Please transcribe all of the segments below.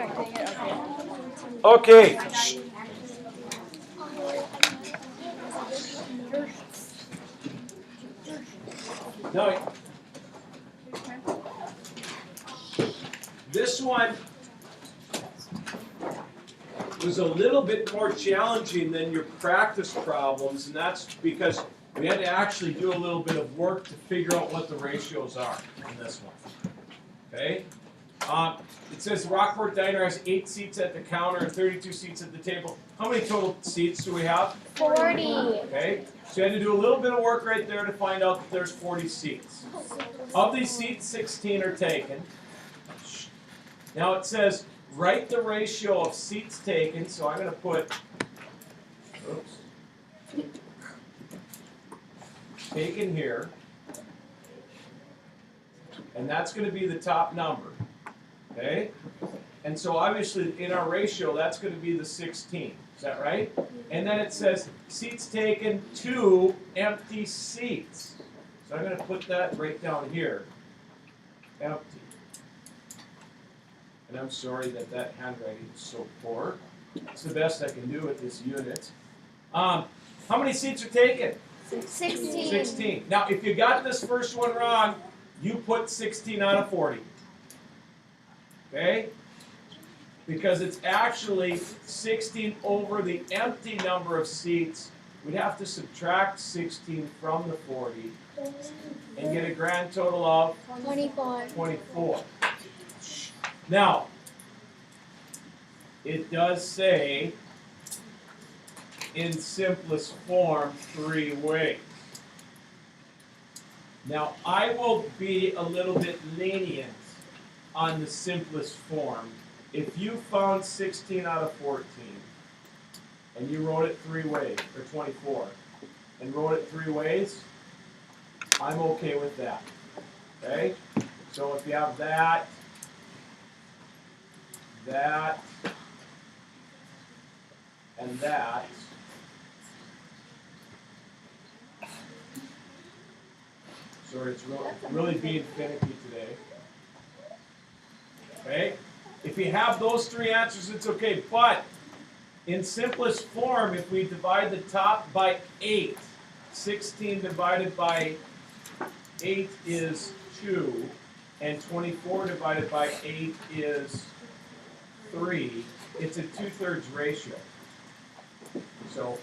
expecting it. Okay. Now, this one was a little bit more challenging than your practice problems, and that's because we had to actually do a little bit of work to figure out what the ratios are in this one. Okay? It says the Rockport Diner has 8 seats at the counter and 32 seats at the table. How many total seats do we have? 40. Okay? So you had to do a little bit of work right there to find out that there's 40 seats. Of these seats, 16 are taken. Now it says write the ratio of seats taken, so I'm going to put taken here, and that's going to be the top number, okay? And so obviously in our ratio, that's going to be the 16, is that right? And then it says seats taken to empty seats. So I'm going to put that right down here, empty. And I'm sorry that that handwriting is so poor. It's the best I can do with this unit. How many seats are taken? 16. 16. Now, if you got this first one wrong, you put 16 out of 40. Okay? Because it's actually 16 over the empty number of seats. We'd have to subtract 16 from the 40 and get a grand total of 24. Now, it does say in simplest form 3 ways. Now, I will be a little bit lenient on the simplest form. If you found 16 out of 14 and you wrote it 3 ways, or 24, and wrote it 3 ways, I'm okay with that. Okay? So if you have that, and that, sorry, it's really being finicky today. Okay? If you have those 3 answers, it's okay. But in simplest form, if we divide the top by 8, 16 divided by 8 is 2, and 24 divided by 8 is 3. It's a 2/3 ratio. So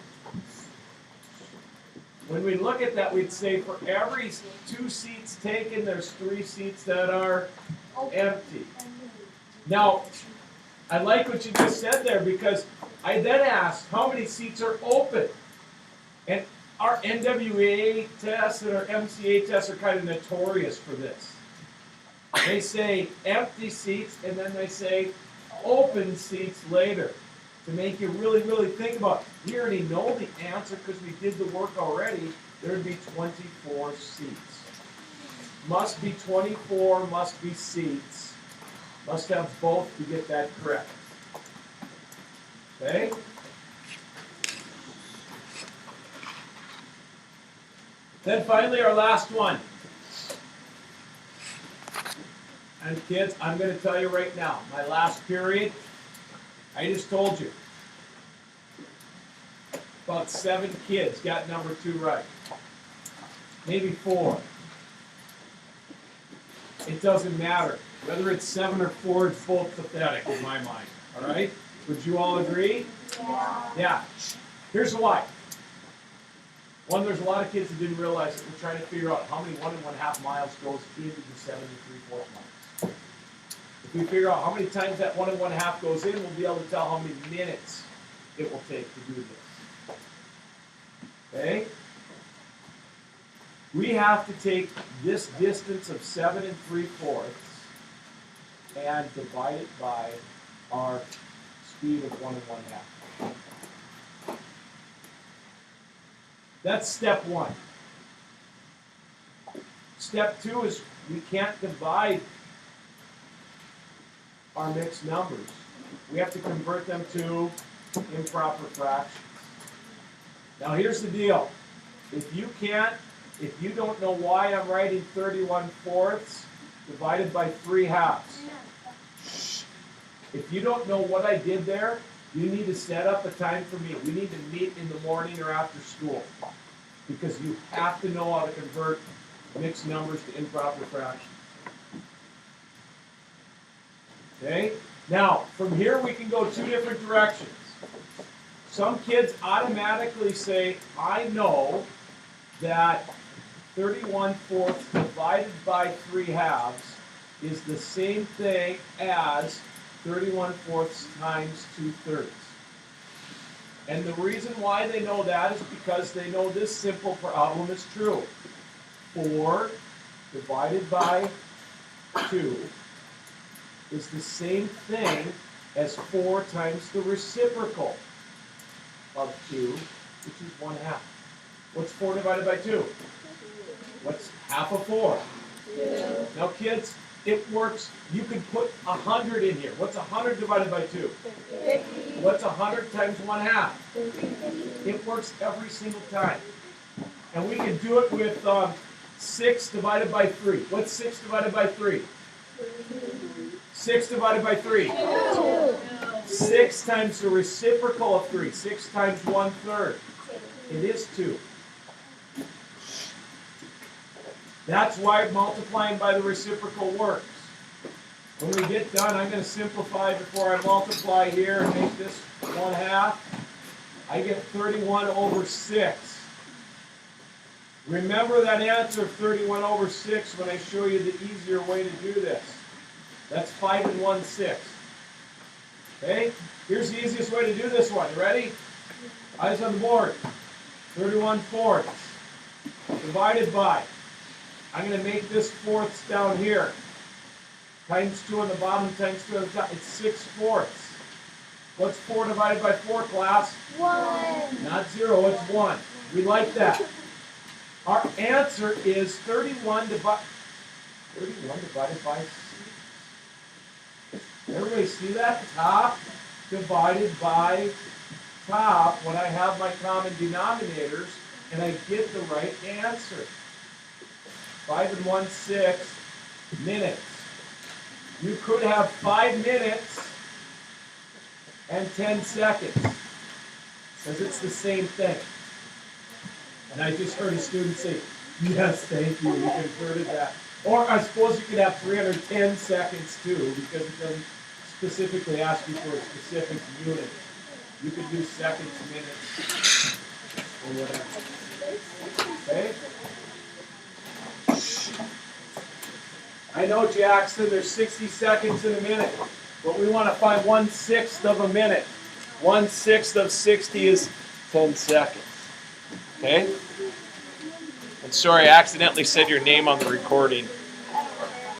when we look at that, we'd say for every 2 seats taken, there's 3 seats that are empty. Now, I like what you just said there, because I then asked how many seats are open. And our NWA tests and our MCA tests are kind of notorious for this. They say empty seats, and then they say open seats later, to make you really, really think about it. We already know the answer because we did the work already. There would be 24 seats. Must be 24, must be seats. Must have both to get that correct. Okay? Then finally, our last one. And kids, I'm going to tell you right now, my last period, I just told you, about 7 kids got number 2 right. Maybe 4. It doesn't matter. Whether it's 7 or 4, it's both pathetic in my mind. All right? Would you all agree? Yeah. Here's why. One, there's a lot of kids that didn't realize that we're trying to figure out how many 1 1/2 miles goes into the 7 3/4 miles. If we figure out how many times that 1 1/2 goes in, we'll be able to tell how many minutes it will take to do this. Okay? We have to take this distance of 7 3/4 and divide it by our speed of 1 1/2. That's step 1. Step 2 is we can't divide our mixed numbers. We have to convert them to improper fractions. Now here's the deal. If you don't know why I'm writing 31/4 divided by 3/2. If you don't know what I did there, you need to set up a time for me. We need to meet in the morning or after school. Because you have to know how to convert mixed numbers to improper fractions. Okay? Now, from here we can go two different directions. Some kids automatically say, I know that 31/4 divided by 3/2 is the same thing as 31/4 times 2/3. And the reason why they know that is because they know this simple problem is true. 4 divided by 2 is the same thing as 4 times the reciprocal of 2, which is 1/2. What's 4 divided by 2? What's half of 4? 2. Now kids, it works. You can put 100 in here. What's 100 divided by 2? 50. What's 100 times 1/2? 50. It works every single time. And we can do it with 6 divided by 3. What's 6 divided by 3? 6 divided by 3? 2. 6 times the reciprocal of 3. 6 times 1/3. It is 2. That's why multiplying by the reciprocal works. When we get done, I'm going to simplify before I multiply here and make this 1/2. I get 31/6. Remember that answer of 31/6 when I show you the easier way to do this. That's 5 1/6. Okay? Here's the easiest way to do this one. You ready? Eyes on the board. 31/4 divided by. I'm going to make this fourths down here. Times 2 on the bottom, times 2 on the top. It's 6/4. What's 4 divided by 4, class? 1. Not 0, it's 1. We like that. Our answer is 31 divided by 6. Everybody see that? Top divided by top when I have my common denominators and I get the right answer. 5 1/6 minutes. You could have 5 minutes and 10 seconds because it's the same thing. And I just heard a student say, yes, thank you, you converted that. Or I suppose you could have 310 seconds too, because it doesn't specifically ask you for a specific unit. You could do seconds, minutes, or whatever. Okay? I know, Jackson, there's 60 seconds in a minute, but we want to find 1/6 of a minute. 1/6 of 60 is 10 seconds. Okay? And sorry, I accidentally said your name on the recording.